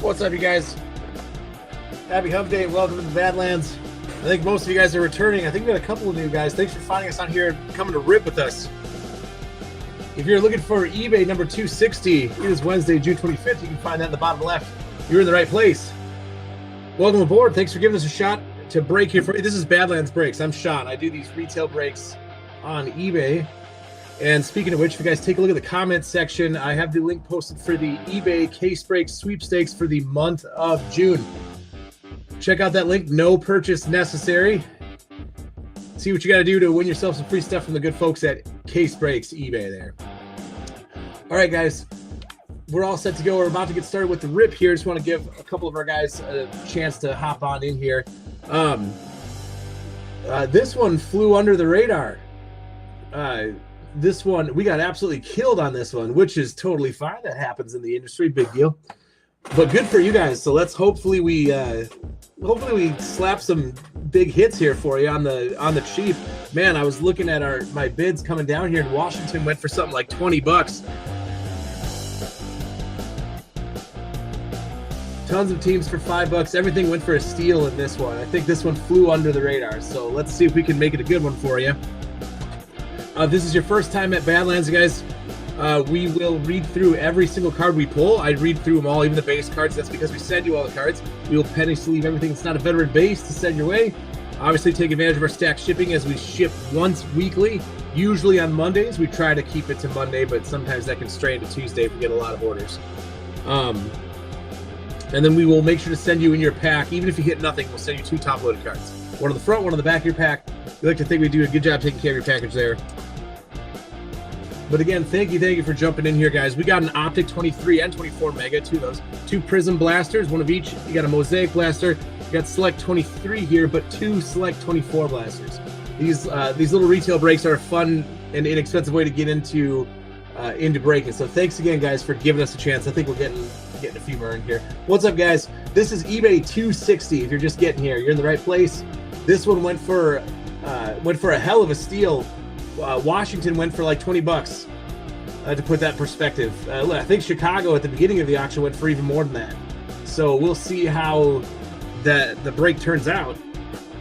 What's up, you guys? Happy Hump Day and welcome to the Badlands. I think most of you guys are returning. I think we got a couple of new guys. Thanks for finding us on here and coming to rip with us. If you're looking for eBay number 260, it is Wednesday, June 25th. You can find that in the bottom left. You're in the right place. Welcome aboard. Thanks for giving us a shot to break here for you. This is Badlands Breaks. I'm Sean. I do these retail breaks on eBay. And speaking of which, if you guys take a look at the comments section, I have the link posted for the eBay case break sweepstakes for the month of June. Check out that link. No purchase necessary. See what you got to do to win yourself some free stuff from the good folks at Case Breaks eBay there. All right, guys. We're all set to go. We're about to get started with the rip here. Just want to give a couple of our guys a chance to hop on in here. This one flew under the radar. This one, we got absolutely killed on this one, which is totally fine. That happens in the industry. Big deal. But good for you guys. So let's hopefully we slap some big hits here for you on the cheap. Man, I was looking at my bids coming down here in Washington, went for something like $20. Tons of teams for $5. Everything went for a steal in this one. I think this one flew under the radar. So let's see if we can make it a good one for you. This is your first time at Badlands, guys. We will read through every single card we pull. I read through them all, even the base cards. That's because we send you all the cards. We will penny sleeve everything that's not a veteran base to send your way. Obviously, take advantage of our stack shipping as we ship once weekly, usually on Mondays. We try to keep it to Monday, but sometimes that can stray into Tuesday if we get a lot of orders. And then we will make sure to send you in your pack. Even if you hit nothing, we'll send you 2 top-loaded cards. One on the front, one on the back of your pack. We like to think we do a good job taking care of your package there. But again, thank you for jumping in here, guys. We got an Optic 23 and 24 Mega, 2 of those. 2 Prism Blasters, 1 of each. You got a Mosaic Blaster. You got Select 23 here, but 2 Select 24 Blasters. These little retail breaks are a fun and inexpensive way to get into breaking. So thanks again, guys, for giving us a chance. I think we're getting a few more in here. What's up, guys? This is eBay 260. If you're just getting here, you're in the right place. This one went for a hell of a steal. Washington went for like $20 to put that in perspective. I think Chicago at the beginning of the auction went for even more than that. So we'll see how the break turns out.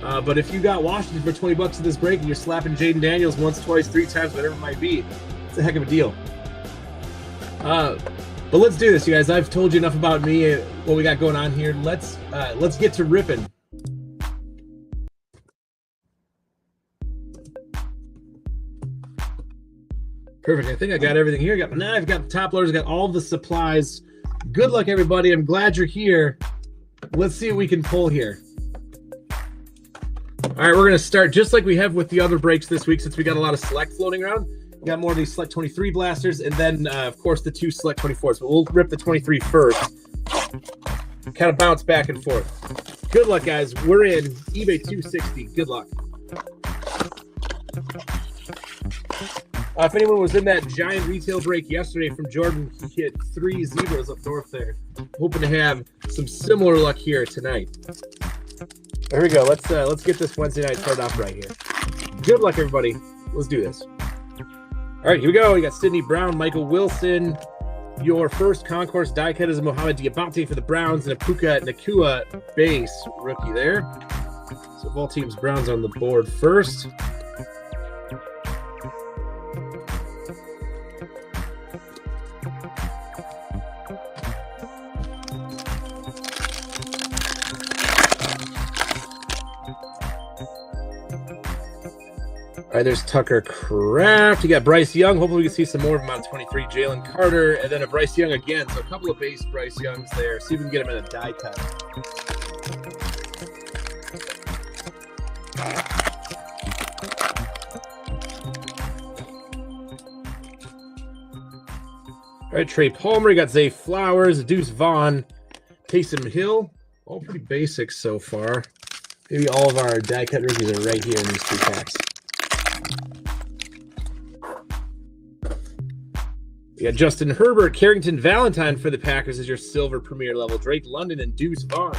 But if you got Washington for $20 in this break and you're slapping Jaden Daniels once, twice, 3 times, whatever it might be, it's a heck of a deal. But let's do this, you guys. I've told you enough about me, what we got going on here. Let's get to ripping. Perfect. I think I got everything here. I've got the top loaders. I got all the supplies. Good luck, everybody. I'm glad you're here. Let's see what we can pull here. All right, we're going to start just like we have with the other breaks this week, since we got a lot of Select floating around. We got more of these Select 23 blasters, and then, of course, the 2 Select 24s. But we'll rip the 23 first. Kind of bounce back and forth. Good luck, guys. We're in eBay 260. Good luck. If anyone was in that giant retail break yesterday from Jordan, he hit 3 zebras up north there. Hoping to have some similar luck here tonight. There we go. Let's get this Wednesday night started off right here. Good luck, everybody. Let's do this. All right, here we go. You got Sidney Brown, Michael Wilson. Your first concourse die cut is a Mohamed Diabate for the Browns and a Puka Nakua base rookie there. So of all teams, Browns on the board first. All right, there's Tucker Kraft. You got Bryce Young. Hopefully we can see some more of him on 23. Jalen Carter, and then a Bryce Young again. So a couple of base Bryce Youngs there. See if we can get him in a die cut. All right, Trey Palmer. You got Zay Flowers, Deuce Vaughn, Taysom Hill. All pretty basic so far. Maybe all of our die cut rookies are right here in these 2 packs. You got Justin Herbert, Carrington Valentine for the Packers as your silver premier level. Drake London and Deuce Vaughn.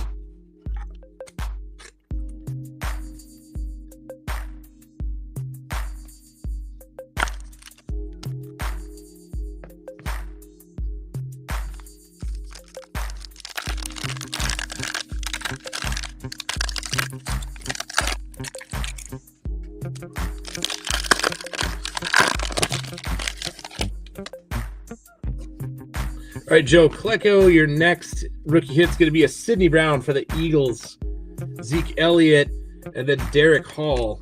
All right, Joe Klecko, your next rookie hit's going to be a Sidney Brown for the Eagles, Zeke Elliott, and then Derek Hall.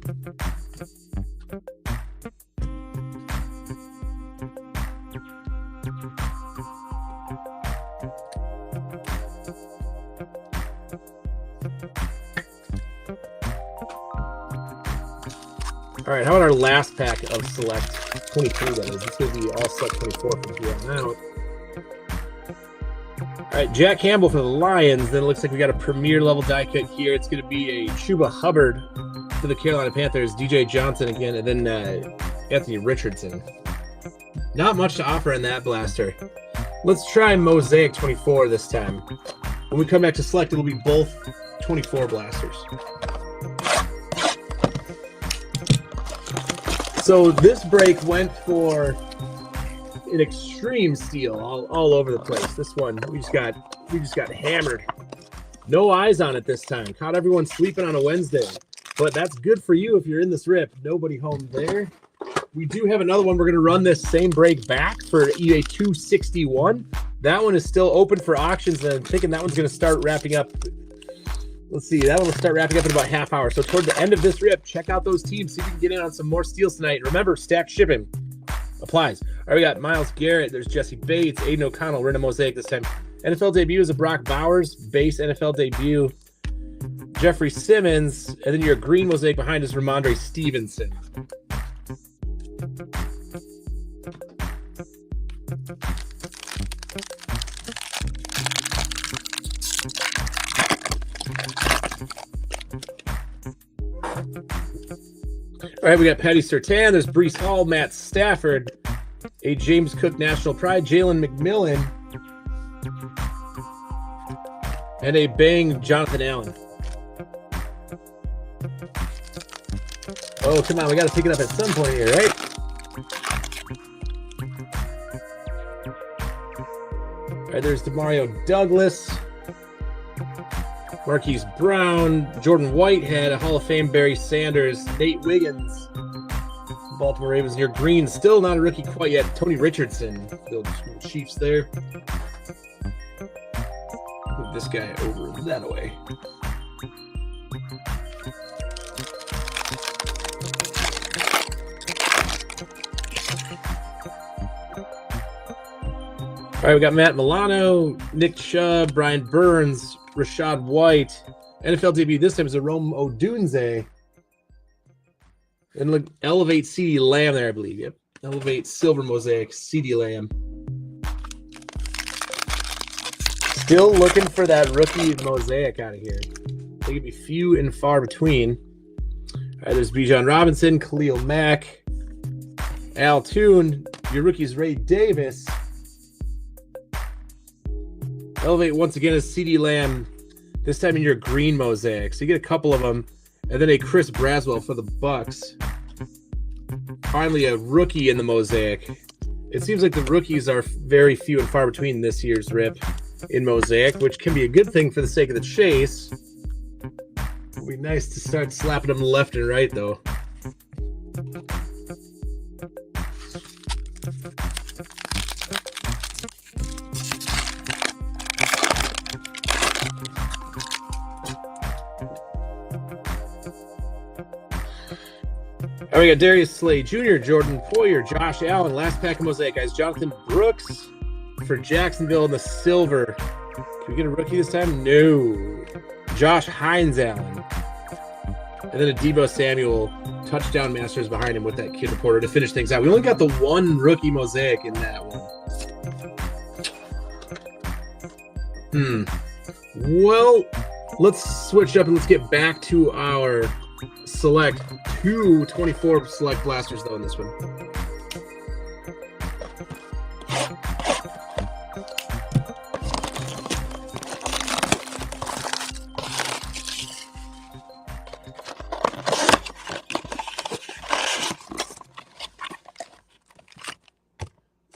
All right, how about our last pack of Select 23, that is? It's going to be all Select 24 from here on out. All right, Jack Campbell for the Lions. Then it looks like we got a premier level die cut here. It's going to be a Chuba Hubbard for the Carolina Panthers, DJ Johnson again, and then Anthony Richardson. Not much to offer in that blaster. Let's try Mosaic 24 this time. When we come back to Select, it'll be both 24 blasters. So this break went for an extreme steal all over the place. This one we just got hammered. No eyes on it this time. Caught everyone sleeping on a Wednesday, but that's good for you if you're in this rip. Nobody home there. We do have another one. We're going to run this same break back for eBay 261. That one is still open for auctions, and I'm thinking that one's going to start wrapping up. Let's see, that one will start wrapping up in about half hour. So toward the end of this rip, check out those teams, see if you can get in on some more steals tonight. Remember, stacked shipping applies. All right, we got Myles Garrett. There's Jesse Bates, Aiden O'Connell. We're in a Mosaic this time. NFL debut is a Brock Bowers. Base NFL debut, Jeffrey Simmons. And then your green Mosaic behind is Ramondre Stevenson. All right, we got Patty Surtain. There's Breece Hall, Matt Stafford, a James Cook National Pride, Jalen McMillan, and a Bang Jonathan Allen. Oh, come on. We got to pick it up at some point here, right? All right, there's Demario Douglas, Marquise Brown, Jordan Whitehead, a Hall of Fame Barry Sanders, Nate Wiggins, Baltimore Ravens. Your green, still not a rookie quite yet. Tony Richardson, the Chiefs there. Move this guy over that way. All right, we got Matt Milano, Nick Chubb, Brian Burns, Rashad White. NFL debut this time is a Rome Odunze. And look, Elevate CD Lamb there, I believe. Yep. Elevate Silver Mosaic CD Lamb. Still looking for that rookie Mosaic out of here. They could be few and far between. All right, there's Bijan Robinson, Khalil Mack, Al Toon. Your rookie's Ray Davis. Elevate once again is CD Lamb, this time in your green Mosaic. So you get a couple of them, and then a Chris Braswell for the Bucks. Finally, a rookie in the Mosaic. It seems like the rookies are very few and far between this year's rip in Mosaic, which can be a good thing for the sake of the chase. It'd be nice to start slapping them left and right, though. All right, we got Darius Slay Jr., Jordan Poyer, Josh Allen. Last pack of Mosaic, guys. Jonathan Brooks for Jacksonville in the silver. Can we get a rookie this time? No. Josh Hines Allen. And then a Deebo Samuel touchdown masters behind him with that kid reporter to finish things out. We only got the one rookie Mosaic in that one. Well, let's switch up and let's get back to our select 224 select blasters though in this one.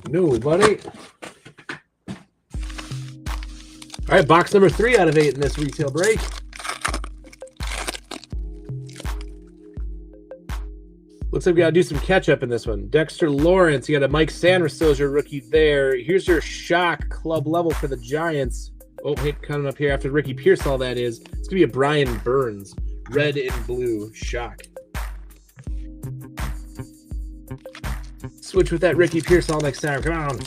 No, buddy. All right, box number 3 out of 8 in this retail break. Looks like we got to do some catch-up in this one. Dexter Lawrence, you got a Mike Sanders still as your rookie there. Here's your shock club level for the Giants. Oh, hey, coming up here after Ricky Pearsall, that is. It's going to be a Brian Burns, red and blue shock. Switch with that Ricky Pearsall next time. Come on.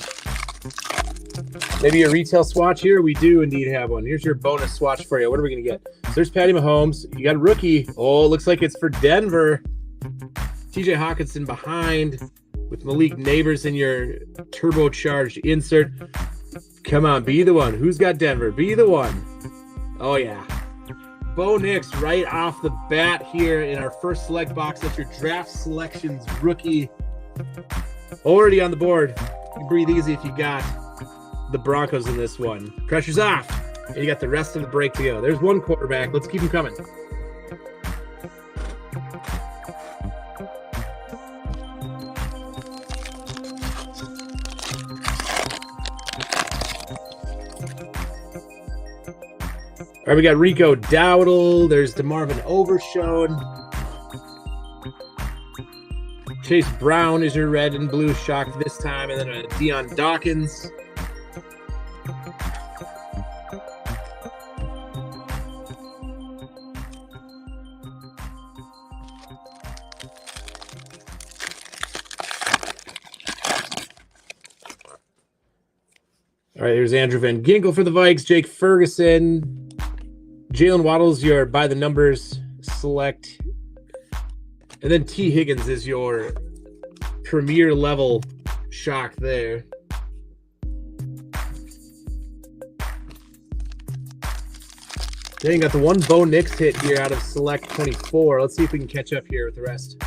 Maybe a retail swatch here? We do indeed have one. Here's your bonus swatch for you. What are we going to get? So there's Patty Mahomes. You got a rookie. Oh, it looks like it's for Denver. TJ Hawkinson behind with Malik Neighbors in your turbocharged insert. Come on, be the one. Who's got Denver? Be the one. Oh, yeah. Bo Nix right off the bat here in our first select box. That's your draft selections rookie. Already on the board. You breathe easy if you got the Broncos in this one. Pressure's off. And you got the rest of the break to go. There's one quarterback. Let's keep him coming. All right, we got Rico Dowdle. There's DeMarvin Overshone. Chase Brown is your red and blue shock this time. And then a Deion Dawkins. All right, here's Andrew Van Ginkel for the Vikes. Jake Ferguson. Jalen Waddle's your by the numbers select. And then T. Higgins is your premier level shock there. Then you got the one Bo Nix hit here out of select 24. Let's see if we can catch up here with the rest.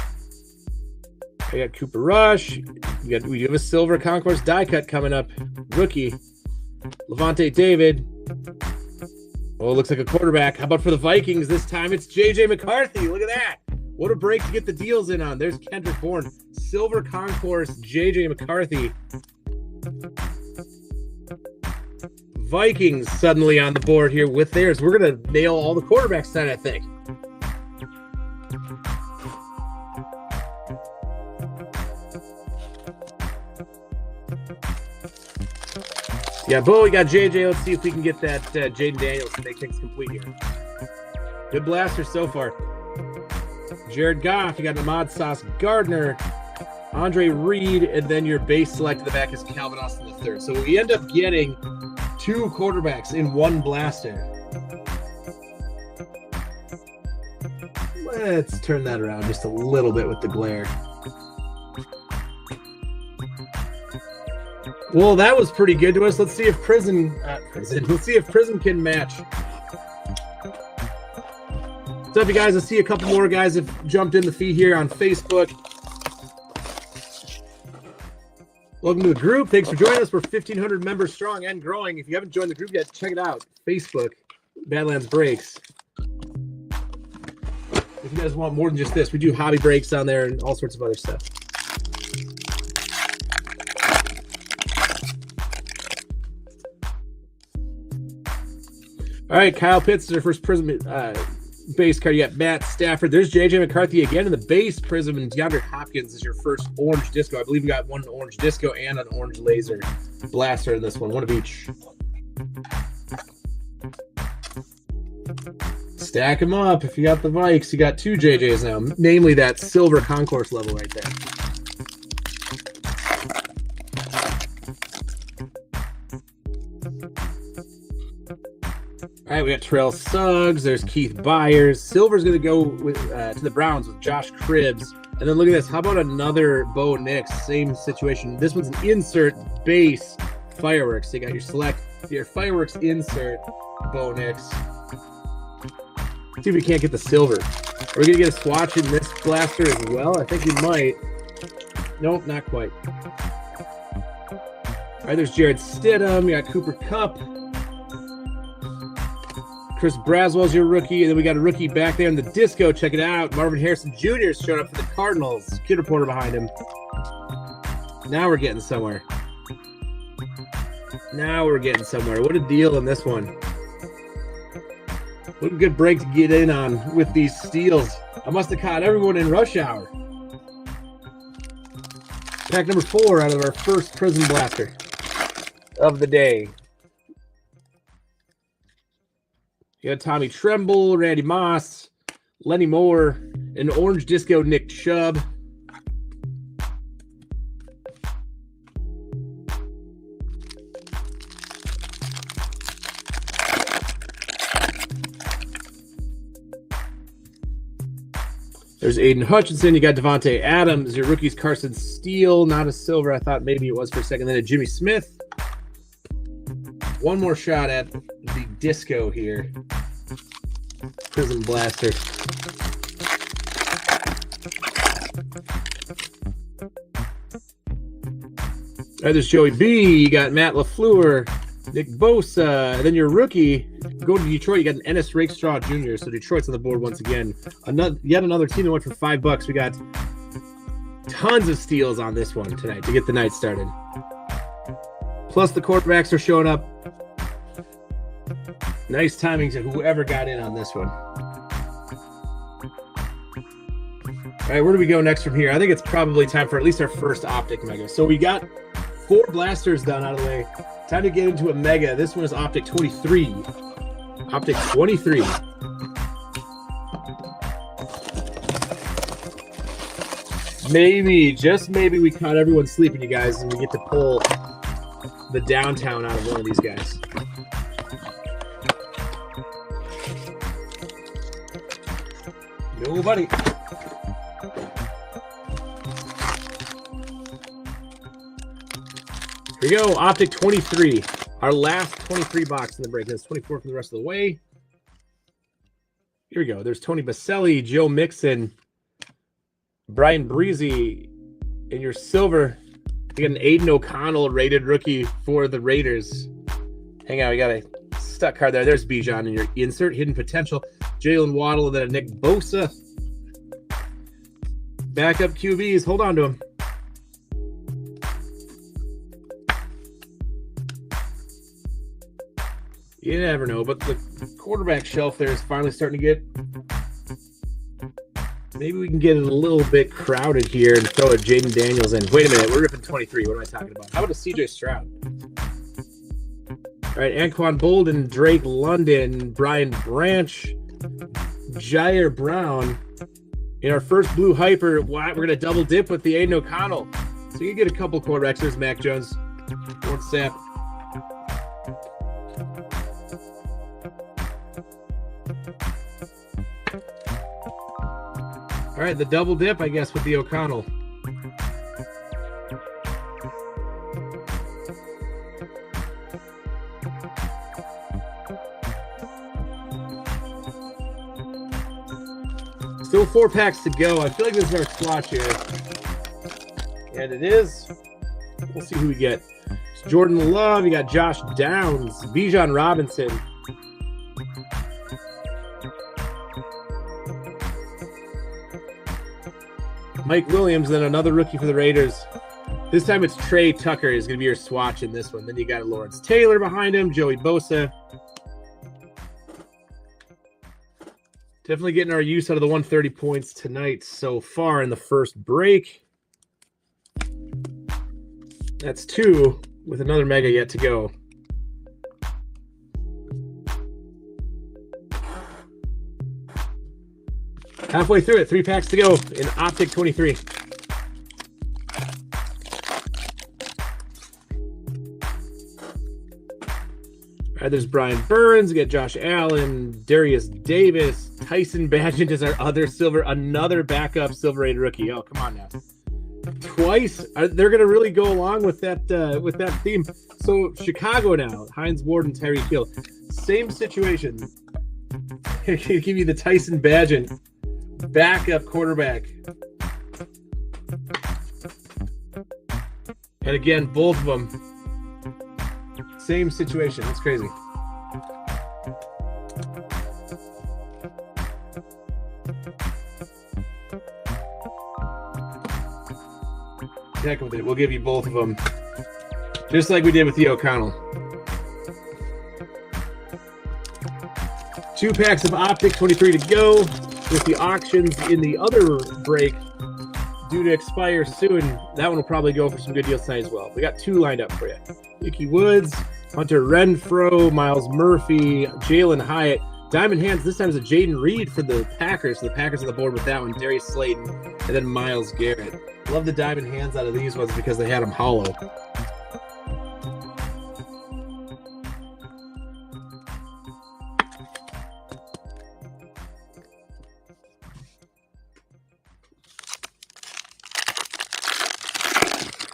I got Cooper Rush. We have a silver concourse die cut coming up. Rookie. Levante David. Oh, it looks like a quarterback. How about for the Vikings? This time it's J.J. McCarthy. Look at that. What a break to get the deals in on. There's Kendrick Bourne. Silver concourse, J.J. McCarthy. Vikings suddenly on the board here with theirs. We're going to nail all the quarterbacks tonight, I think. Yeah, Bo, we got JJ. Let's see if we can get that Jaden Daniels to make things complete here. Good blaster so far. Jared Goff, you got Ahmad Sauce Gardner, Andre Reed, and then your base select in the back is Calvin Austin III. So we end up getting two quarterbacks in one blaster. Let's turn that around just a little bit with the glare. Well, that was pretty good to us. Let's see if Prison can match. What's up, you guys? I see a couple more guys have jumped in the feed here on Facebook. Welcome to the group. Thanks for joining us. We're 1,500 members strong and growing. If you haven't joined the group yet, check it out. Facebook, Badlands Breaks. If you guys want more than just this, we do hobby breaks on there and all sorts of other stuff. All right, Kyle Pitts is our first Prism base card. You got Matt Stafford. There's J.J. McCarthy again in the base Prism, and DeAndre Hopkins is your first orange disco. I believe we got one orange disco and an orange laser blaster in this one of each. Stack them up. If you got the Vikes, you got two JJs now, namely that silver concourse level right there. All right, we got Terrell Suggs. There's Keith Byers. Silver's going to go with to the Browns with Josh Cribbs. And then look at this. How about another Bo Nix? Same situation. This one's an insert base fireworks. So you got your select, your fireworks insert Bo Nix. See if we can't get the silver. Are we going to get a swatch in this blaster as well? I think we might. Nope, not quite. All right, there's Jared Stidham. You got Cooper Kupp. Chris Braswell's your rookie, and then we got a rookie back there in the disco. Check it out. Marvin Harrison Jr. is showing up for the Cardinals. Kid reporter behind him. Now we're getting somewhere. What a deal in this one. What a good break to get in on with these steals. I must have caught everyone in rush hour. Pack number 4 out of our first Prism Blaster of the day. You got Tommy Tremble, Randy Moss, Lenny Moore, an orange disco Nick Chubb. There's Aiden Hutchinson. You got Devontae Adams. Your rookie's Carson Steele. Not a silver. I thought maybe it was for a second. Then a Jimmy Smith. One more shot at the disco here. Prism Blaster. All right, there's Joey B. You got Matt LaFleur. Nick Bosa. And then your rookie, go to Detroit. You got an Ennis Rakestraw Jr. So Detroit's on the board once again. Yet another team that went for $5. We got tons of steals on this one tonight to get the night started. Plus the quarterbacks are showing up. Nice timing to whoever got in on this one. All right, where do we go next from here? I think it's probably time for at least our first Optic Mega. So we got 4 blasters done out of the way. Time to get into a Mega. This one is Optic 23. Optic 23. Maybe, just maybe, we caught everyone sleeping, you guys, and we get to pull the downtown out of one of these guys. Nobody. Here we go, Optic 23. Our last 23 box in the break. That's 24 for the rest of the way. Here we go. There's Tony Baselli, Joe Mixon, Brian Breezy. In your silver, you got an Aiden O'Connell rated rookie for the Raiders. Hang on, we got a stuck card there. There's Bijan in your insert. Hidden potential. Jalen Waddle, and then a Nick Bosa. Backup QBs. Hold on to him. You never know, but the quarterback shelf there is finally starting to get... Maybe we can get it a little bit crowded here and throw a Jaden Daniels in. Wait a minute, we're ripping 23. What am I talking about? How about a CJ Stroud? All right, Anquan Bolden, Drake London, Brian Branch, Jair Brown. In our first blue hyper, we're going to double dip with the Aiden O'Connell. So you get a couple quarterbacks. There's Mac Jones, Warren Sapp. All right, the double dip, I guess, with the O'Connell. Still 4 packs to go. I feel like this is our swatch here. And it is. We'll see who we get. It's Jordan Love. You got Josh Downs, Bijan Robinson. Mike Williams, then another rookie for the Raiders. This time it's Trey Tucker is going to be your swatch in this one. Then you got Lawrence Taylor behind him, Joey Bosa. Definitely getting our use out of the 130 points tonight so far in the first break. That's 2 with another Mega yet to go. Halfway through it, 3 packs to go in Optic 23. All right, there's Brian Burns. We got Josh Allen, Darius Davis, Tyson Bagent is our other silver, another backup silver rated rookie. Oh, come on now. Twice. They're going to really go along with that theme. So Chicago now, Hines Ward and Tyreek Hill. Same situation. Give you the Tyson Bagent backup quarterback. And again, both of them, same situation. That's crazy. Heck with it. We'll give you both of them. Just like we did with the O'Connell. 2 packs of Optic 23 to go. With the auctions in the other break due to expire soon. That one will probably go for some good deals tonight as well. We got 2 lined up for you. Icky Woods, Hunter Renfroe, Miles Murphy, Jalen Hyatt. Diamond Hands this time is a Jaden Reed for the Packers. So the Packers on the board with that one. Darius Slayton, and then Myles Garrett. Love the Diamond Hands out of these ones because they had them hollow.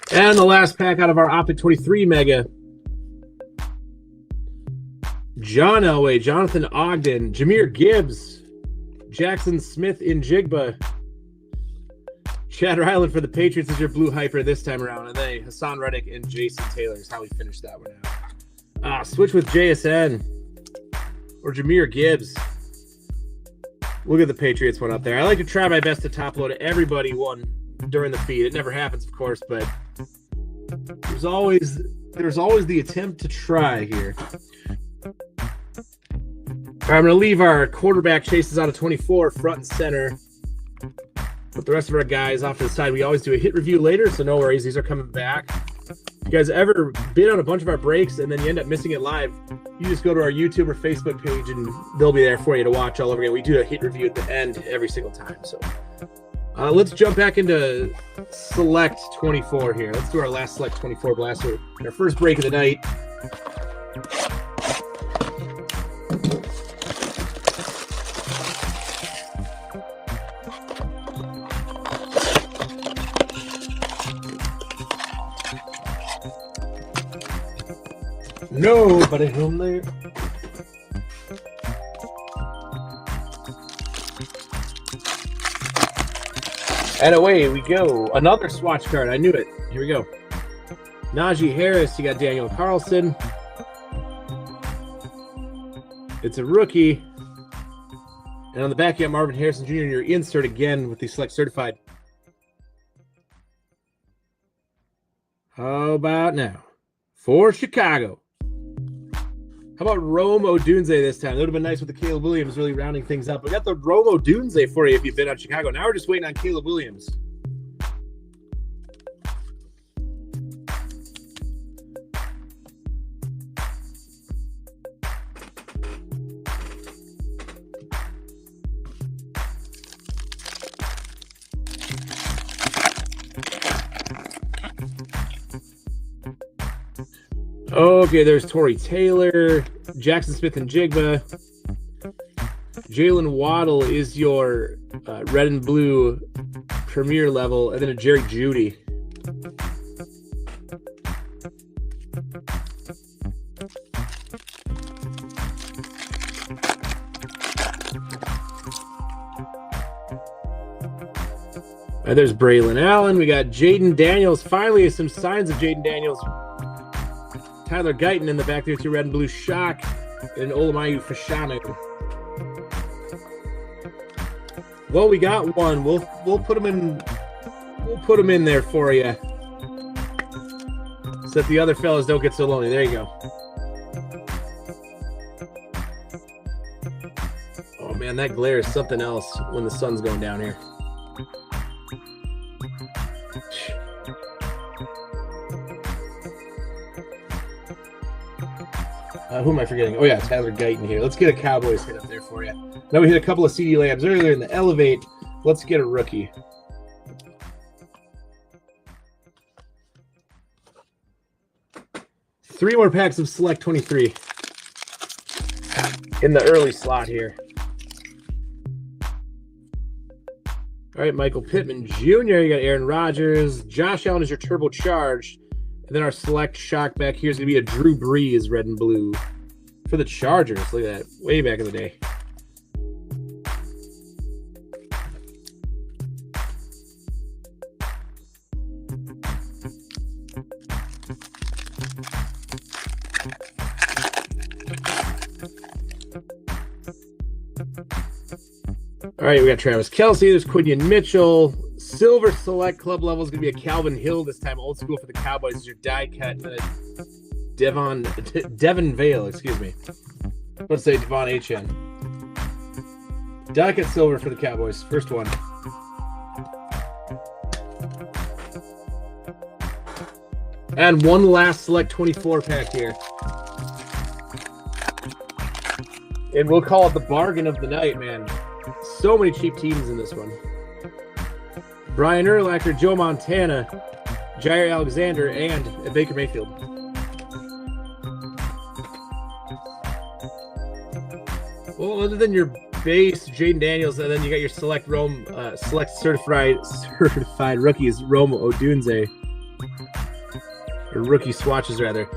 And the last pack out of our Optic 23 Mega. John Elway, Jonathan Ogden, Jahmyr Gibbs, Jackson Smith in Jigba. Chad Ryland for the Patriots is your blue hyper this time around. And then Hassan Reddick and Jason Taylor is how we finished that one out. Switch with JSN or Jahmyr Gibbs. Look at the Patriots one up there. I like to try my best to top load everybody one during the feed. It never happens, of course, but there's always the attempt to try here. All right, I'm going to leave our quarterback chases out of 24 front and center. Put the rest of our guys off to the side. We always do a hit review later, so no worries. These are coming back. If you guys ever bid on a bunch of our breaks and then you end up missing it live, you just go to our YouTube or Facebook page and they'll be there for you to watch all over again. We do a hit review at the end every single time. So let's jump back into Select 24 here. Let's do our last Select 24 blaster. Our first break of the night. Nobody home there. And away we go. Another swatch card. I knew it. Here we go. Najee Harris. You got Daniel Carlson. It's a rookie. And on the back, you got Marvin Harrison Jr. and your insert again with the Select Certified. How about now? For Chicago. How about Rome Odunze this time? That would have been nice with the Caleb Williams really rounding things up. We got the Rome Odunze for you if you've been on Chicago. Now we're just waiting on Caleb Williams. Okay, there's Torrey Taylor, Jackson Smith and Jigba. Jalen Waddle is your red and blue premier level, and then a Jerry Jeudy. There's Braylon Allen. We got Jaden Daniels. Finally, some signs of Jaden Daniels. Tyler Guyton in the back there, 2 red and blue shock, and Olamayu Fashanu. Well, we got one. We'll put them in. We'll put them in there for you, so that the other fellas don't get so lonely. There you go. Oh man, that glare is something else when the sun's going down here. Who am I forgetting? Oh, yeah, Tyler Guyton here. Let's get a Cowboys hit up there for you. Now we hit a couple of CD Lambs earlier in the Elevate. Let's get a rookie. Three more packs of Select 23 in the early slot here. All right, Michael Pittman Jr. You got Aaron Rodgers. Josh Allen is your turbocharged. And then our Select shock back here is going to be a Drew Brees red and blue for the Chargers. Look at that. Way back in the day. All right, we got Travis Kelce. There's Quinion Mitchell. Silver Select Club level is going to be a Calvin Hill this time. Old school for the Cowboys is your die cut. Devon Vale, excuse me. Let's say Devon H.N. Die cut silver for the Cowboys. First one. And one last select 24 pack here. And we'll call it the bargain of the night, man. So many cheap teams in this one. Brian Urlacher, Joe Montana, Jair Alexander, and Baker Mayfield. Well, other than your base, Jaden Daniels, and then you got your select certified rookies, Rome Odunze. Or rookie swatches, rather.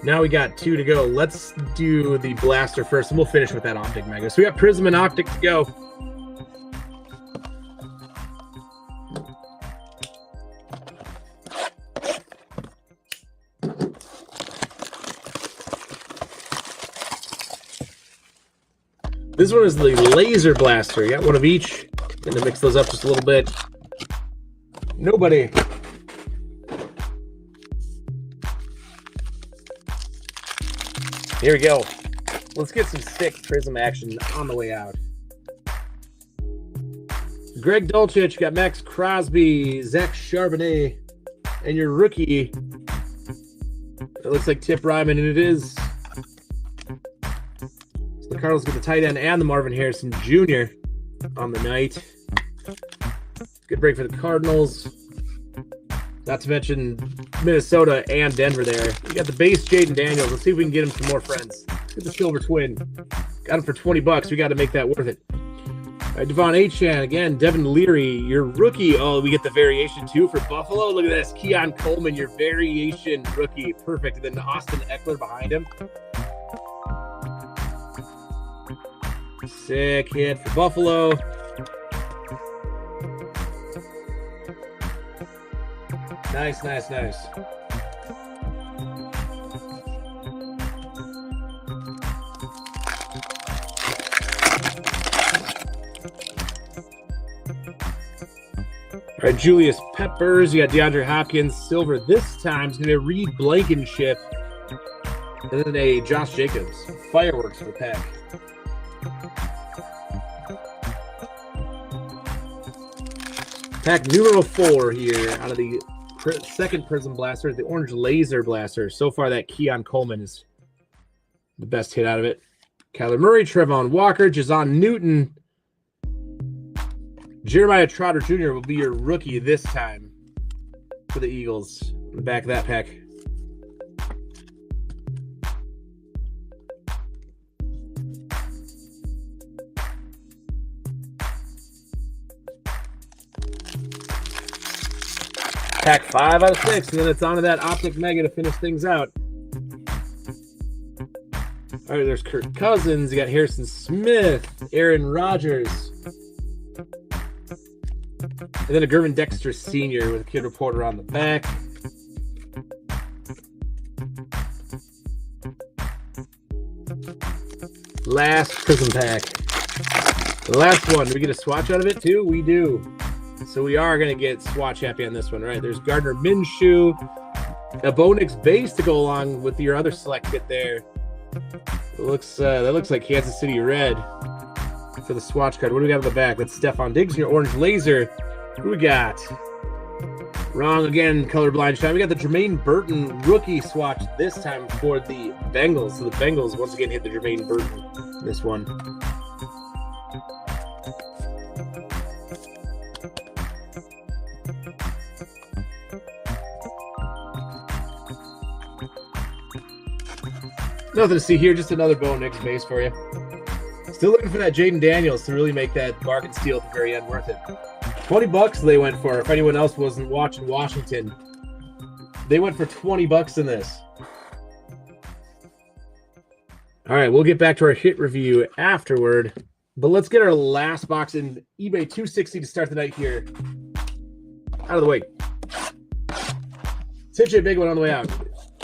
Now we got 2 to go. Let's do the blaster first, and we'll finish with that Optic Mega. So we got Prism and Optic to go. This one is the Laser Blaster. You got one of each. Gonna mix those up just a little bit. Nobody. Here we go. Let's get some sick Prism action on the way out. Greg Dulcich, you got Max Crosby, Zach Charbonnet, and your rookie. It looks like Tip Ryman, and it is. So the Cardinals get the tight end and the Marvin Harrison Jr. on the night. Good break for the Cardinals. Not to mention Minnesota and Denver there. We got the base Jaden Daniels. Let's see if we can get him some more friends. Get the Silver Twin. Got him for $20. We got to make that worth it. All right, Devon Achane again. Devin Leary, your rookie. Oh, we get the variation too for Buffalo. Look at this. Keon Coleman, your variation rookie. Perfect. And then Austin Eckler behind him. Sick hit for Buffalo. Nice, nice, nice. All right, Julius Peppers. You got DeAndre Hopkins. Silver this time is going to be a Reed Blankenship. And then a Josh Jacobs. Fireworks for the pack. Pack numero 4 here out of the second Prism Blaster, the Orange Laser Blaster. So far, that Keon Coleman is the best hit out of it. Kyler Murray, Trevon Walker, Jazon Newton. Jeremiah Trotter Jr. will be your rookie this time for the Eagles. On the back of that pack. Pack 5 out of 6, and then it's on to that Optic Mega to finish things out. All right, there's Kirk Cousins. You got Harrison Smith, Aaron Rodgers. And then a Gervin Dexter Sr. with a Kid Reporter on the back. Last Prism pack. The last one. Do we get a swatch out of it too? We do. So we are going to get swatch happy on this one, right? There's Gardner Minshew, a Bonix base to go along with your other select kit there. It looks that looks like Kansas City Red for the swatch card. What do we got on the back? That's Stephon Diggs, your Orange Laser. Who we got? Wrong again, colorblind shot. We got the Jermaine Burton rookie swatch this time for the Bengals. So the Bengals once again hit the Jermaine Burton this one. Nothing to see here, just another Bo Nix base for you. Still looking for that Jaden Daniels to really make that bargain steal at the very end worth it. $20 they went for. If anyone else wasn't watching Washington, they went for $20 in this. All right, we'll get back to our hit review afterward, but let's get our last box in eBay 260 to start the night here. Out of the way. Let's hit you a big one on the way out.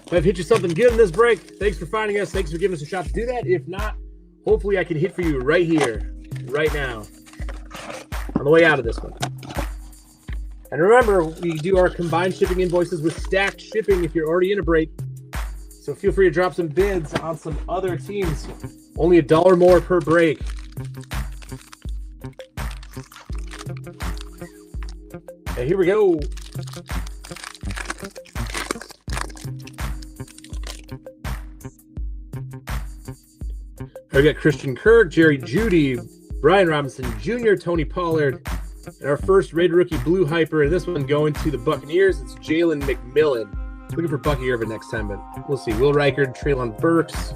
If I've hit you something good in this break, thanks for finding us. Thanks for giving us a shot to do that. If not, hopefully I can hit for you right here, right now, on the way out of this one. And remember, we do our combined shipping invoices with stacked shipping if you're already in a break. So feel free to drop some bids on some other teams. Only $1 more per break. Okay, here we go. We got Christian Kirk, Jerry Jeudy, Brian Robinson Jr., Tony Pollard, and our first Raider rookie blue hyper. And this one going to the Buccaneers. It's Jalen McMillan. Looking for Bucky Irvin next time, but we'll see. Will Reichard, Treylon Burks.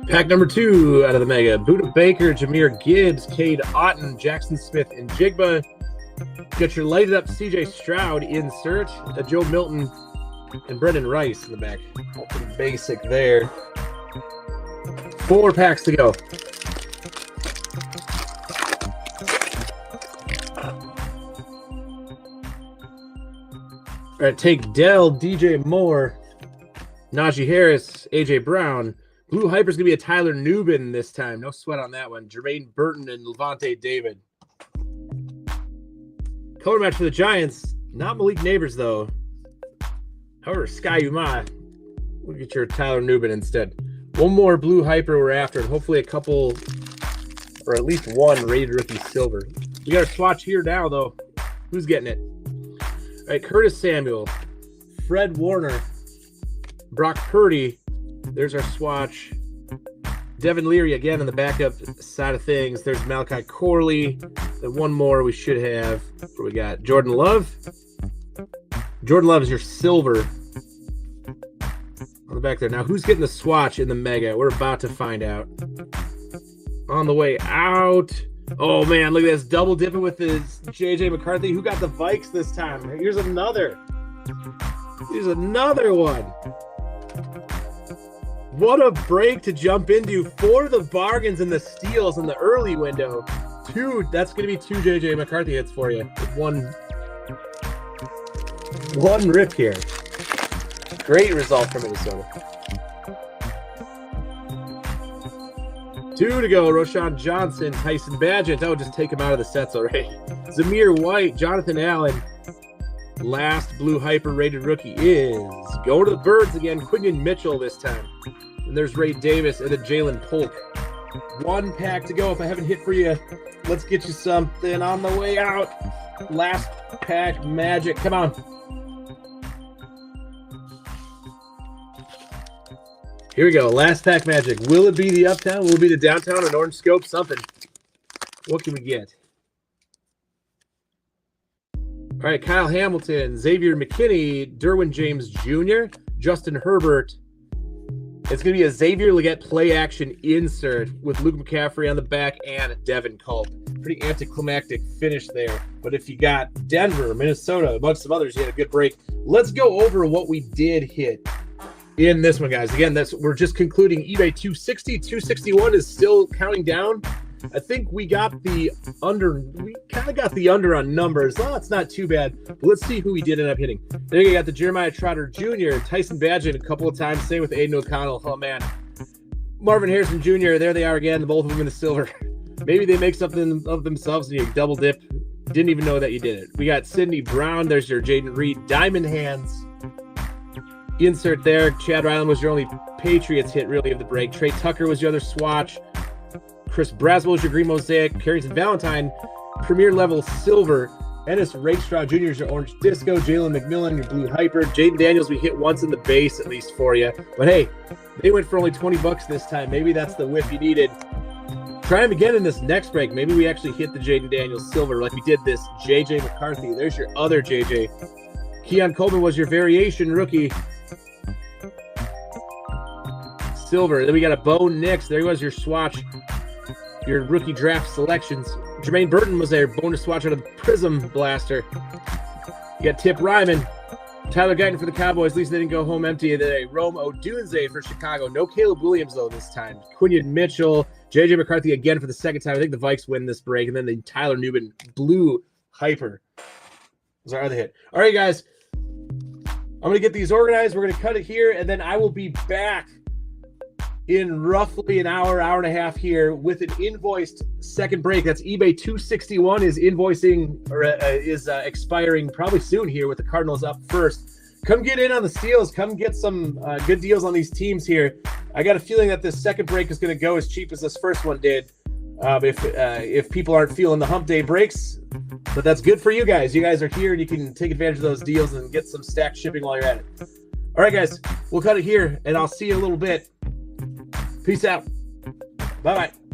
Pack number 2 out of the Mega. Buda Baker, Jahmyr Gibbs, Cade Otton, Jackson Smith, and Jigba. Got your lighted up CJ Stroud insert, Joe Milton, and Brendan Rice in the back. All pretty basic there. 4 packs to go. All right, take Dell, DJ Moore, Najee Harris, AJ Brown. Blue Hyper's going to be a Tyler Nubin this time. No sweat on that one. Jermaine Burton and Levante David. Color match for the Giants. Not Malik Neighbors, though. However, Sky Umah. We'll get your Tyler Nubin instead. One more Blue Hyper we're after, and hopefully a couple, or at least one Raider rookie silver. We got our swatch here now, though. Who's getting it? All right, Curtis Samuel, Fred Warner, Brock Purdy. There's our swatch. Devin Leary again on the backup side of things. There's Malachi Corley. Then one more we should have. What we got? Jordan Love. Jordan Love is your silver on the back there. Now, who's getting the swatch in the Mega? We're about to find out. On the way out. Oh, man, look at this. Double dipping with this J.J. McCarthy. Who got the Vikes this time? Here's another. Here's another one. What a break to jump into for the bargains and the steals in the early window. That's going to be 2 J.J. McCarthy hits for you. One rip here. Great result for Minnesota. 2 to go. Roshan Johnson, Tyson Bagent. Oh, just take him out of the sets already. Zamir White, Jonathan Allen. Last Blue Hyper rated rookie is going to the Birds again. Quinion Mitchell this time. And there's Ray Davis and then Jalen Polk. 1 pack to go. If I haven't hit for you, let's get you something on the way out. Last pack magic. Come on. Here we go. Last pack magic. Will it be the Uptown? Will it be the Downtown? An Orange Scope? Something. What can we get? All right, Kyle Hamilton, Xavier McKinney, Derwin James Jr., Justin Herbert. It's going to be a Xavier Legette play action insert with Luke McCaffrey on the back and Devin Culp. Pretty anticlimactic finish there. But if you got Denver, Minnesota, amongst some others, you had a good break. Let's go over what we did hit in this one, guys. Again, we're just concluding eBay 260. 261 is still counting down. I think we got the under. We kind of got the under on numbers. Oh, it's not too bad. But let's see who we did end up hitting. There you got the Jeremiah Trotter Jr., Tyson Bagent a couple of times. Same with Aiden O'Connell. Oh, man. Marvin Harrison Jr., there they are again, both of them in the silver. Maybe they make something of themselves and you double dip. Didn't even know that you did it. We got Sidney Brown. There's your Jaden Reed. Diamond Hands. Insert there. Chad Ryland was your only Patriots hit, really, of the break. Trey Tucker was your other swatch. Chris Braswell was your green mosaic. Carrington Valentine, premier level silver. Ennis Rakestraw Jr. is your orange disco. Jalen McMillan, your blue hyper. Jaden Daniels, we hit once in the base at least for you. But hey, they went for only $20 this time. Maybe that's the whiff you needed. Try them again in this next break. Maybe we actually hit the Jaden Daniels silver like we did this J.J. McCarthy. There's your other J.J. Keon Coleman was your variation rookie. Silver. Then we got a Bo Nix. There was your swatch. Your rookie draft selections. Jermaine Burton was a bonus swatch out of the Prism Blaster. You got Tip Ryman. Tyler Guyton for the Cowboys. At least they didn't go home empty today. Rome Odunze for Chicago. No Caleb Williams, though, this time. Quinion Mitchell. J.J. McCarthy again for the second time. I think the Vikes win this break. And then the Tyler Nubin blue hyper was our other hit. All right, guys. I'm going to get these organized. We're going to cut it here. And then I will be back in roughly an hour, hour and a half here with an invoiced second break. That's eBay 261 is invoicing or is expiring probably soon here with the Cardinals up first. come get in on the steals. Come get some good deals on these teams here. I got a feeling that this second break is going to go as cheap as this first one did. If people aren't feeling the hump day breaks, but that's good for you guys. You guys are here and you can take advantage of those deals and get some stacked shipping while you're at it. All right, guys, we'll cut it here and I'll see you in a little bit. Peace out. Bye-bye.